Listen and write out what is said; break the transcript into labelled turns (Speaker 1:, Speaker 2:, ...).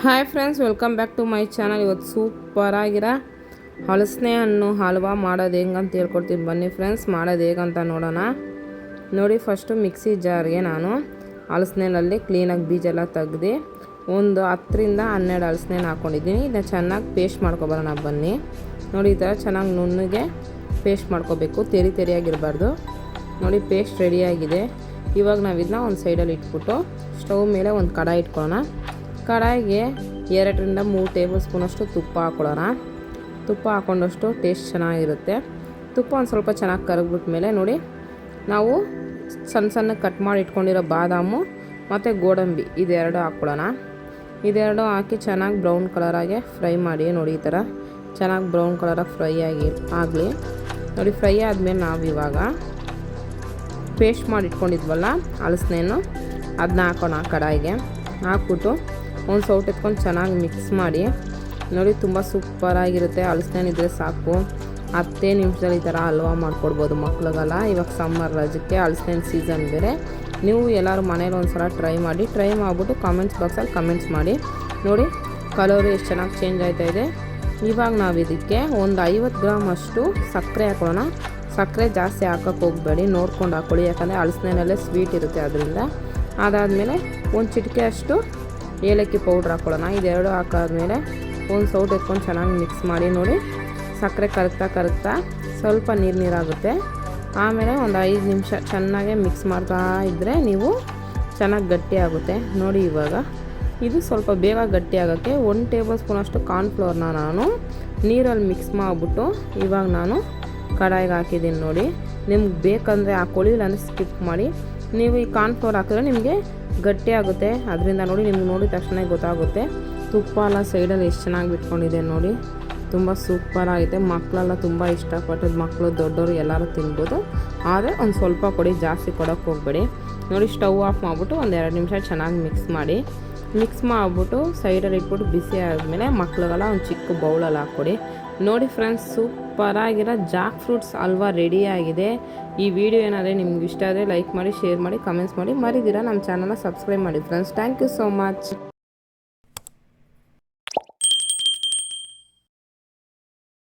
Speaker 1: Hi friends, welcome back to my channel. ಇವತ್ತು ಸೂಪರಾಗಿರೋ ಹಲಸಿನ ಹಣ್ಣು ಹಲ್ವಾ ಮಾಡೋದು ಹೆಂಗಂತ ಹೇಳ್ಕೊಡ್ತೀನಿ ಬನ್ನಿ ಫ್ರೆಂಡ್ಸ್. ಮಾಡೋದು ಹೇಗಂತ ನೋಡೋಣ. ನೋಡಿ, ಫಸ್ಟು ಮಿಕ್ಸಿ ಜಾರ್ಗೆ ನಾನು ಹಲಸಿನಲ್ಲಿ ಕ್ಲೀನಾಗಿ ಬೀಜ ಎಲ್ಲ ತೆಗ್ದು ಒಂದು 10ರಿಂದ 12 ಹಲಸಿನ ಹಾಕ್ಕೊಂಡಿದ್ದೀನಿ. ಇದನ್ನ ಚೆನ್ನಾಗಿ ಪೇಸ್ಟ್ ಮಾಡ್ಕೊಬರೋಣ ಬನ್ನಿ. ನೋಡಿ, ಈ ಥರ ಚೆನ್ನಾಗಿ ನುಣ್ಣಗೆ ಪೇಸ್ಟ್ ಮಾಡ್ಕೋಬೇಕು, ತೆರಿಯಾಗಿರಬಾರ್ದು. ನೋಡಿ, ಪೇಸ್ಟ್ ರೆಡಿಯಾಗಿದೆ. ಇವಾಗ ನಾವು ಇದನ್ನ ಒಂದು ಸೈಡಲ್ಲಿ ಇಟ್ಬಿಟ್ಟು ಸ್ಟವ್ ಮೇಲೆ ಒಂದು ಕಡಾಯಿ ಇಟ್ಕೊಳ್ಳೋಣ. ಕಡಾಯಿಗೆ 2ರಿಂದ 3 ಟೇಬಲ್ ಸ್ಪೂನಷ್ಟು ತುಪ್ಪ ಹಾಕ್ಕೊಳ್ಳೋಣ. ತುಪ್ಪ ಹಾಕ್ಕೊಂಡಷ್ಟು ಟೇಸ್ಟ್ ಚೆನ್ನಾಗಿರುತ್ತೆ. ತುಪ್ಪ ಒಂದು ಸ್ವಲ್ಪ ಚೆನ್ನಾಗಿ ಕರಗ್ಬಿಟ್ಮೇಲೆ ನೋಡಿ, ನಾವು ಸಣ್ಣ ಕಟ್ ಮಾಡಿ ಇಟ್ಕೊಂಡಿರೋ ಬಾದಾಮು ಮತ್ತು ಗೋಡಂಬಿ ಇದೆರಡು ಹಾಕ್ಕೊಳ್ಳೋಣ. ಇದೆರಡು ಹಾಕಿ ಚೆನ್ನಾಗಿ ಬ್ರೌನ್ ಕಲರಾಗೆ ಫ್ರೈ ಮಾಡಿ. ನೋಡಿ, ಈ ಥರ ಚೆನ್ನಾಗಿ ಬ್ರೌನ್ ಕಲರಾಗಿ ಫ್ರೈ ಆಗಲಿ. ನೋಡಿ, ಫ್ರೈ ಆದಮೇಲೆ ನಾವು ಇವಾಗ ಪೇಸ್ಟ್ ಮಾಡಿ ಇಟ್ಕೊಂಡಿದ್ವಲ್ಲ ಹಲಸಿನ, ಅದನ್ನ ಹಾಕೋಣ. ಕಡಾಯಿಗೆ ಹಾಕ್ಬಿಟ್ಟು ಒಂದು ಸೌಟ್ ಎತ್ಕೊಂಡು ಚೆನ್ನಾಗಿ ಮಿಕ್ಸ್ ಮಾಡಿ. ನೋಡಿ, ತುಂಬ ಸೂಪರಾಗಿರುತ್ತೆ. ಹಲಸಿನ ಇದ್ದರೆ ಸಾಕು, 10 ನಿಮಿಷದಲ್ಲಿ ಈ ಥರ ಹಲ್ವಾ ಮಾಡ್ಕೊಡ್ಬೋದು ಮಕ್ಳಿಗೆಲ್ಲ. ಇವಾಗ ಸಮ್ಮರ್ ರಜಕ್ಕೆ ಹಲಸಿನ ಸೀಸನ್ ಬೇರೆ. ನೀವು ಎಲ್ಲರೂ ಮನೇಲಿ ಒಂದು ಸಲ ಟ್ರೈ ಮಾಡಿಬಿಟ್ಟು ಕಾಮೆಂಟ್ಸ್ ಬಾಕ್ಸಲ್ಲಿ ಕಮೆಂಟ್ಸ್ ಮಾಡಿ. ನೋಡಿ, ಕಲರು ಎಷ್ಟು ಚೆನ್ನಾಗಿ ಚೇಂಜ್ ಆಯ್ತಾಯಿದೆ. ಇವಾಗ ನಾವು ಇದಕ್ಕೆ ಒಂದು 50 ಗ್ರಾಮ್ ಅಷ್ಟು ಸಕ್ಕರೆ ಹಾಕೊಳ್ಳೋಣ. ಸಕ್ಕರೆ ಜಾಸ್ತಿ ಹಾಕೋಕ್ಕೆ ಹೋಗಬೇಡಿ, ನೋಡ್ಕೊಂಡು ಹಾಕ್ಕೊಳ್ಳಿ, ಯಾಕಂದರೆ ಹಲಸಿನಲ್ಲೇ ಸ್ವೀಟ್ ಇರುತ್ತೆ ಅದರಿಂದ. ಅದಾದಮೇಲೆ ಒಂದು ಚಿಟಿಕೆ ಅಷ್ಟು ಏಲಕ್ಕಿ ಪೌಡ್ರ್ ಹಾಕ್ಕೊಳ್ಳೋಣ. ಇದೆರಡು ಹಾಕಾದ್ಮೇಲೆ ಒಂದು ಸೌಟ್ ಎತ್ಕೊಂಡು ಚೆನ್ನಾಗಿ ಮಿಕ್ಸ್ ಮಾಡಿ. ನೋಡಿ, ಸಕ್ಕರೆ ಕರಗ್ತಾ ಸ್ವಲ್ಪ ನೀರಾಗುತ್ತೆ. ಆಮೇಲೆ ಒಂದು 5 ನಿಮಿಷ ಚೆನ್ನಾಗೆ ಮಿಕ್ಸ್ ಮಾಡ್ತಾ ಇದ್ದರೆ ನೀವು ಚೆನ್ನಾಗಿ ಗಟ್ಟಿ ಆಗುತ್ತೆ. ನೋಡಿ, ಇವಾಗ ಇದು ಸ್ವಲ್ಪ ಬೇಗ ಗಟ್ಟಿ ಆಗೋಕ್ಕೆ 1 ಟೇಬಲ್ ಸ್ಪೂನಷ್ಟು ಕಾರ್ನ್ಫ್ಲೋರ್ನ ನಾನು ನೀರಲ್ಲಿ ಮಿಕ್ಸ್ ಮಾಡಿಬಿಟ್ಟು ಇವಾಗ ನಾನು ಕಡಾಯಿಗೆ ಹಾಕಿದ್ದೀನಿ. ನೋಡಿ, ನಿಮ್ಗೆ ಬೇಕಂದರೆ ಹಾಕ್ಕೊಳ್ಳಿ, ಇಲ್ಲಾಂದರೆ ಸ್ಕಿಪ್ ಮಾಡಿ. ನೀವು ಈ ಕಾರ್ನ್ಫ್ಲೋರ್ ಹಾಕಿದ್ರೆ ನಿಮಗೆ ಗಟ್ಟಿ ಆಗುತ್ತೆ. ಅದರಿಂದ ನೋಡಿ, ನಿಮ್ಗೆ ನೋಡಿದ ತಕ್ಷಣ ಗೊತ್ತಾಗುತ್ತೆ. ತುಪ್ಪ ಎಲ್ಲ ಸೈಡಲ್ಲಿ ಎಷ್ಟು ಚೆನ್ನಾಗಿ ಬಿಟ್ಕೊಂಡಿದೆ ನೋಡಿ, ತುಂಬ ಸೂಪರಾಗಿದೆ. ಮಕ್ಕಳೆಲ್ಲ ತುಂಬ ಇಷ್ಟಪಟ್ಟು, ಮಕ್ಕಳು ದೊಡ್ಡವರು ಎಲ್ಲರೂ ತಿನ್ಬೋದು. ಆದರೆ ಒಂದು ಸ್ವಲ್ಪ ಕೊಡಿ, ಜಾಸ್ತಿ ಕೊಡೋಕ್ಕೆ ಹೋಗಬೇಡಿ. ನೋಡಿ, ಸ್ಟವ್ ಆಫ್ ಮಾಡಿಬಿಟ್ಟು ಒಂದು 2 ನಿಮಿಷ ಚೆನ್ನಾಗಿ ಮಿಕ್ಸ್ ಮಾಡಿಬಿಟ್ಟು ಸೈಡಲ್ಲಿ ಇಟ್ಬಿಟ್ಟು ಬಿಸಿ ಆದಮೇಲೆ ಮಕ್ಳಿಗೆಲ್ಲ ಒಂದು ಚಿಕ್ಕ ಬೌಲಲ್ಲಿ ಹಾಕ್ಕೊಡಿ. ನೋಡಿ ಫ್ರೆಂಡ್ಸ್, ಸೂಪರಾಗಿರೋ ಜಾಕ್ ಫ್ರೂಟ್ಸ್ ಹಲ್ವಾ ರೆಡಿಯಾಗಿದೆ. ಈ ವಿಡಿಯೋ ಏನಾದರೆ ನಿಮ್ಗೆ ಇಷ್ಟ ಆದರೆ ಲೈಕ್ ಮಾಡಿ, ಶೇರ್ ಮಾಡಿ, ಕಮೆಂಟ್ಸ್ ಮಾಡಿ. ಮರಿದಿರ ನಮ್ಮ ಚಾನಲ್ನ ಸಬ್ಸ್ಕ್ರೈಬ್ ಮಾಡಿ friends. Thank you so much.